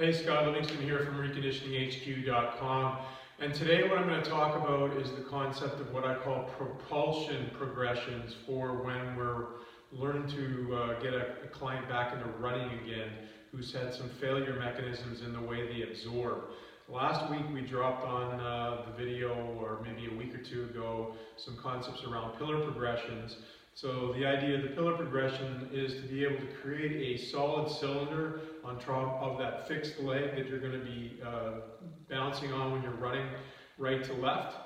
Hey, Scott Livingston here from ReconditioningHQ.com, and today what I'm going to talk about is the concept of what I call propulsion progressions for when we're learning to get a client back into running again who's had some failure mechanisms in the way they absorb. Last week we dropped on the video, or maybe a week or two ago, some concepts around pillar progressions. So the idea of the pillar progression is to be able to create a solid cylinder on top of that fixed leg that you're going to be bouncing on when you're running right to left.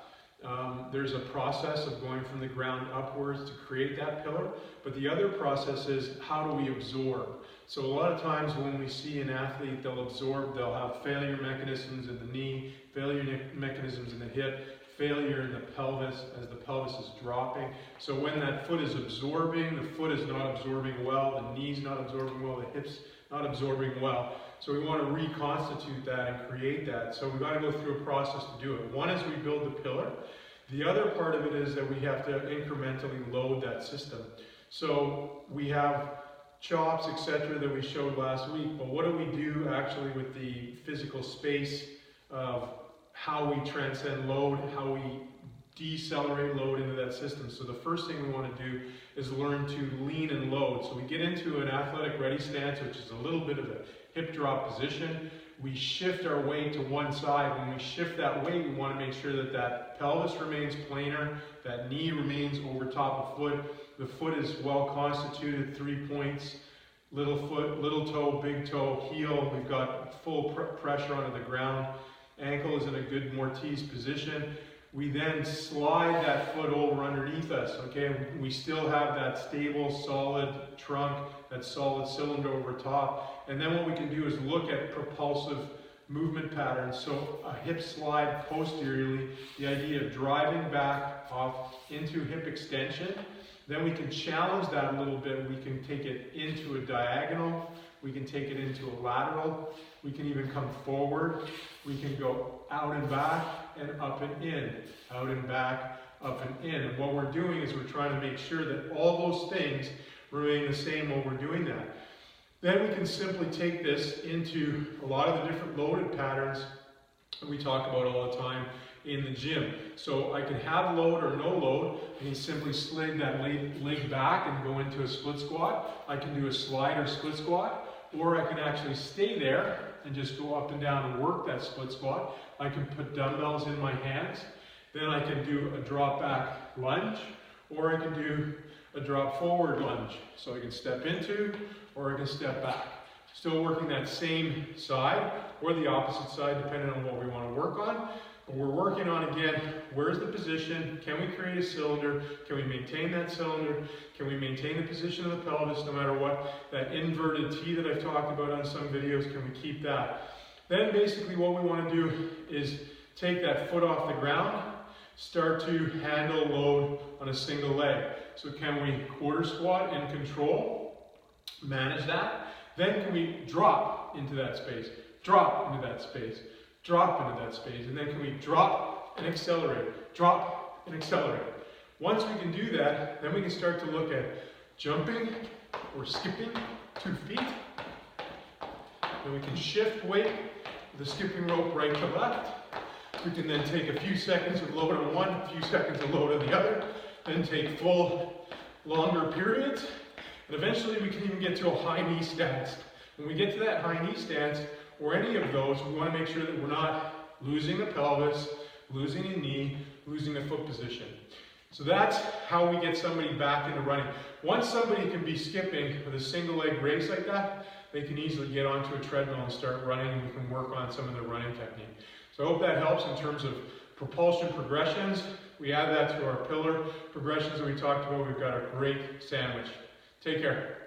There's a process of going from the ground upwards to create that pillar, but the other process is how do we absorb? So a lot of times when we see an athlete, they'll have failure mechanisms in the knee, failure mechanisms in the hip, failure in the pelvis as the pelvis is dropping. So when that foot is absorbing, the foot is not absorbing well, the knee's not absorbing well, the hip's not absorbing well. So we want to reconstitute that and create that. So we've got to go through a process to do it. One is we build the pillar. The other part of it is that we have to incrementally load that system. So we have chops, etc. that we showed last week, but what do we do actually with the physical space of how we transcend load, how we decelerate load into that system? So the first thing we want to do is learn to lean and load. So we get into an athletic ready stance, which is a little bit of a hip drop position. We shift our weight to one side. When we shift that weight, we want to make sure that that pelvis remains planar, that knee remains over top of foot. The foot is well constituted, 3 points, little foot, little toe, big toe, heel. We've got full pressure onto the ground. Ankle is in a good Mortise position. We then slide that foot over underneath us, okay? We still have that stable, solid trunk, that solid cylinder over top. And then what we can do is look at propulsive movement patterns. So a hip slide posteriorly, the idea of driving back off into hip extension. Then we can challenge that a little bit. We can take it into a diagonal. We can take it into a lateral. We can even come forward. We can go out and back and up and in. Out and back, up and in. And what we're doing is we're trying to make sure that all those things remain the same while we're doing that. Then we can simply take this into a lot of the different loaded patterns that we talk about all the time in the gym. So I can have load or no load. I can simply slide that leg back and go into a split squat. I can do a slide or split squat, or I can actually stay there and just go up and down and work that split squat. I can put dumbbells in my hands. Then I can do a drop back lunge, or I can do a drop forward lunge. So I can step into, or I can step back. Still working that same side or the opposite side depending on what we want to work on. But we're working on, again, where's the position? Can we create a cylinder? Can we maintain that cylinder? Can we maintain the position of the pelvis no matter what? That inverted T that I've talked about on some videos, can we keep that? Then basically what we want to do is take that foot off the ground, start to handle load on a single leg. So can we quarter squat in control, manage that? Then can we drop into that space, drop into that space, drop into that space, and then can we drop and accelerate, drop and accelerate. Once we can do that, then we can start to look at jumping or skipping 2 feet. Then we can shift weight with the skipping rope right to left. We can then take a few seconds of load on one, a few seconds of load on the other, then take full, longer periods, and eventually we can even get to a high knee stance. When we get to that high knee stance, or any of those, we want to make sure that we're not losing the pelvis, losing a knee, losing a foot position. So that's how we get somebody back into running. Once somebody can be skipping with a single leg race like that, they can easily get onto a treadmill and start running, and we can work on some of the running technique. So I hope that helps in terms of propulsion progressions. We add that to our pillar progressions that we talked about. We've got a great sandwich. Take care.